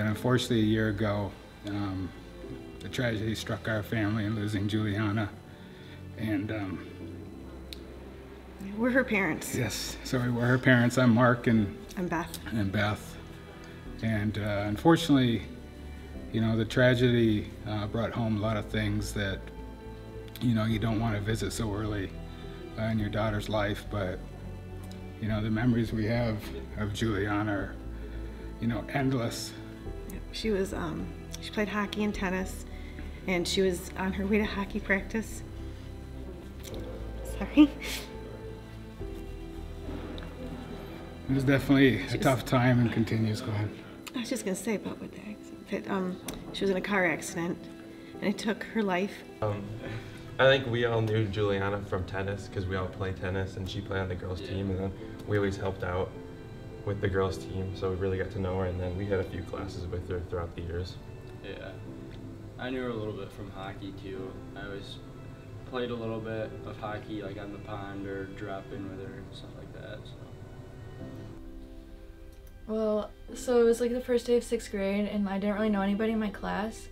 And unfortunately, a year ago, the tragedy struck our family in losing Juliana. And we're her parents. yes, so we were her parents. I'm Mark and Beth. And unfortunately, you know, the tragedy brought home a lot of things that, you know, you don't want to visit so early in your daughter's life. But, you know, the memories we have of Juliana are, you know, endless. She was, she played hockey and tennis, and she was on her way to hockey practice. Sorry. It was definitely a tough time and continues. Go ahead. I was just going to say about what the accident. She was in a car accident, and it took her life. I think we all knew Juliana from tennis because we all play tennis, and she played on the girls' team, and then we always helped out with the girls' team, so we really got to know her, and then we had a few classes with her throughout the years. Yeah, I knew her a little bit from hockey too. I always played a little bit of hockey, like on the pond or drop in with her and stuff like that. Well, so it was like the first day of 6th grade, and I didn't really know anybody in my class,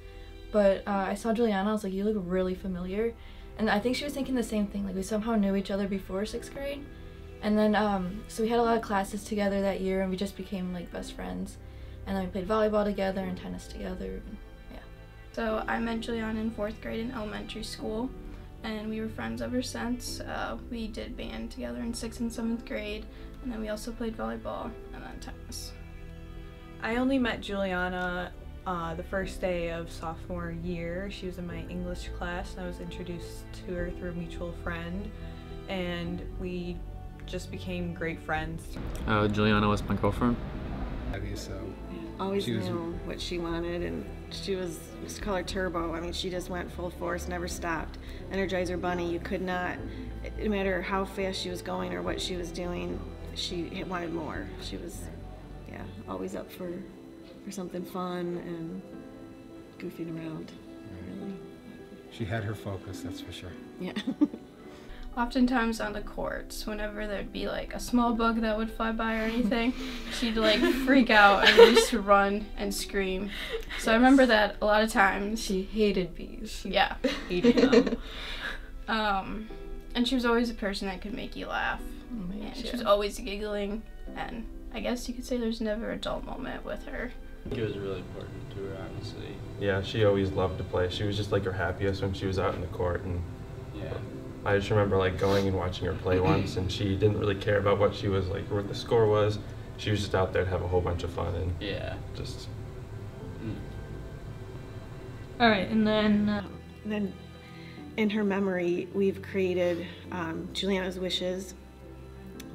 but I saw Juliana. I was like, you look really familiar, and I think she was thinking the same thing, like we somehow knew each other before 6th grade. And then so we had a lot of classes together that year, and we just became like best friends, and then we played volleyball together and tennis together, and yeah. So I met Juliana in 4th grade in elementary school, and we were friends ever since. We did band together in 6th and 7th grade, and then we also played volleyball and then tennis. I only met Juliana the first day of sophomore year. She was in my English class, and I was introduced to her through a mutual friend, and we just became great friends. Juliana was my girlfriend. So Always knew what she wanted, and she was, used to call her Turbo. I mean, she just went full force, never stopped. Energizer Bunny, you could not, no matter how fast she was going or what she was doing, she wanted more. She was, yeah, always up for something fun and goofing around, really. She had her focus, that's for sure. Yeah. Oftentimes on the courts, whenever there'd be like a small bug that would fly by or anything, she'd like freak out and used to run and scream. So I remember that a lot of times. She hated bees. Yeah. Hated them. And she was always a person that could make you laugh. And she was always giggling, and I guess you could say there's never a dull moment with her. I think it was really important to her, honestly. Yeah, she always loved to play. She was just like her happiest when she was out in the court, and Yeah. I just remember like going and watching her play once, and she didn't really care about what she was like, or what the score was. She was just out there to have a whole bunch of fun and Yeah. just. All right, and then in her memory, we've created Juliana's Wishes,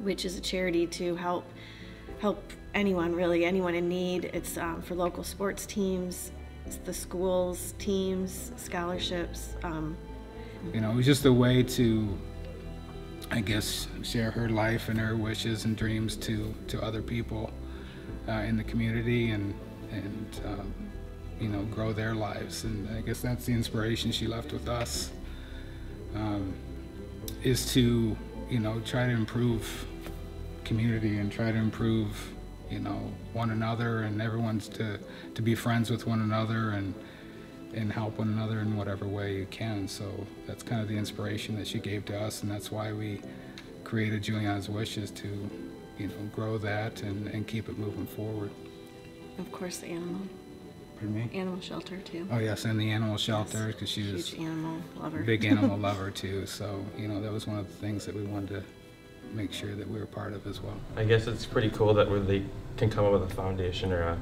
which is a charity to help anyone, really, anyone in need. It's for local sports teams, it's the schools, teams, scholarships. You know, it was just a way to, I guess, share her life and her wishes and dreams to other people in the community, and you know, grow their lives. And I guess that's the inspiration she left with us, is to, you know, try to improve community and try to improve, you know, one another, and everyone's to be friends with one another and help one another in whatever way you can. So that's kind of the inspiration that she gave to us, and that's why we created Juliana's Wishes, to, you know, grow that and keep it moving forward. Of course, the animal. Pardon me? Animal shelter too. Oh yes, and the animal shelter, because she was huge animal lover. Big animal lover too. So, you know, that was one of the things that we wanted to make sure that we were part of as well. I guess it's pretty cool that they can come up with a foundation or a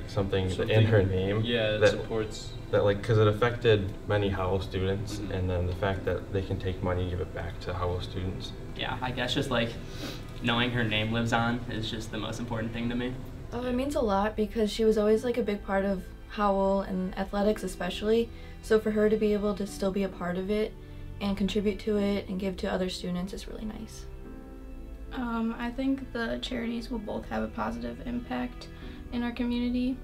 something in her name. Yeah, that supports. That, like, because it affected many Howell students, and then the fact that they can take money and give it back to Howell students. Yeah, I guess just like knowing her name lives on is just the most important thing to me. Oh, it means a lot because she was always like a big part of Howell and athletics especially. So for her to be able to still be a part of it and contribute to it and give to other students is really nice. I think the charities will both have a positive impact in our community.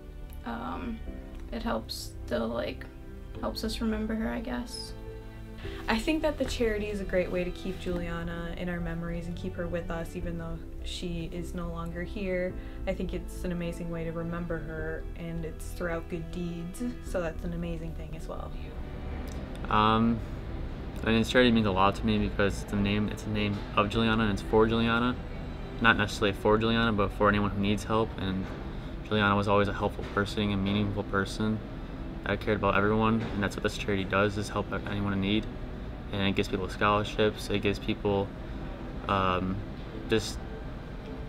It helps us remember her, I guess. I think that the charity is a great way to keep Juliana in our memories and keep her with us, even though she is no longer here. I think it's an amazing way to remember her, and it's throughout good deeds, so that's an amazing thing as well. I mean, this charity means a lot to me because it's a name of Juliana and it's for Juliana. Not necessarily for Juliana, but for anyone who needs help. And Juliana was always a helpful person, a meaningful person that cared about everyone, and that's what this charity does, is help anyone in need. And it gives people scholarships, it gives people just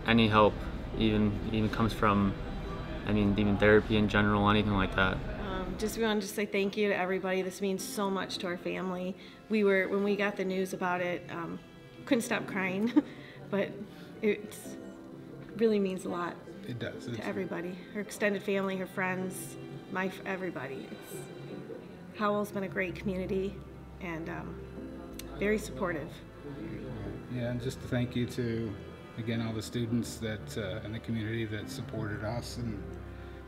any help, even comes from, I mean, even therapy in general, anything like that. We want to just say thank you to everybody. This means so much to our family. When we got the news about it, couldn't stop crying, but it really means a lot. It does. To everybody, her extended family, her friends, everybody. Howell's been a great community and very supportive. Yeah, and just thank you to, again, all the students that in the community that supported us and,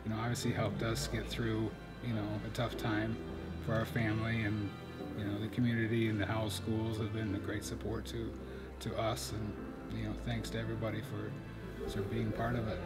you know, obviously helped us get through, you know, a tough time for our family, and, you know, the community and the Howell schools have been a great support to us, and, you know, thanks to everybody for being part of it.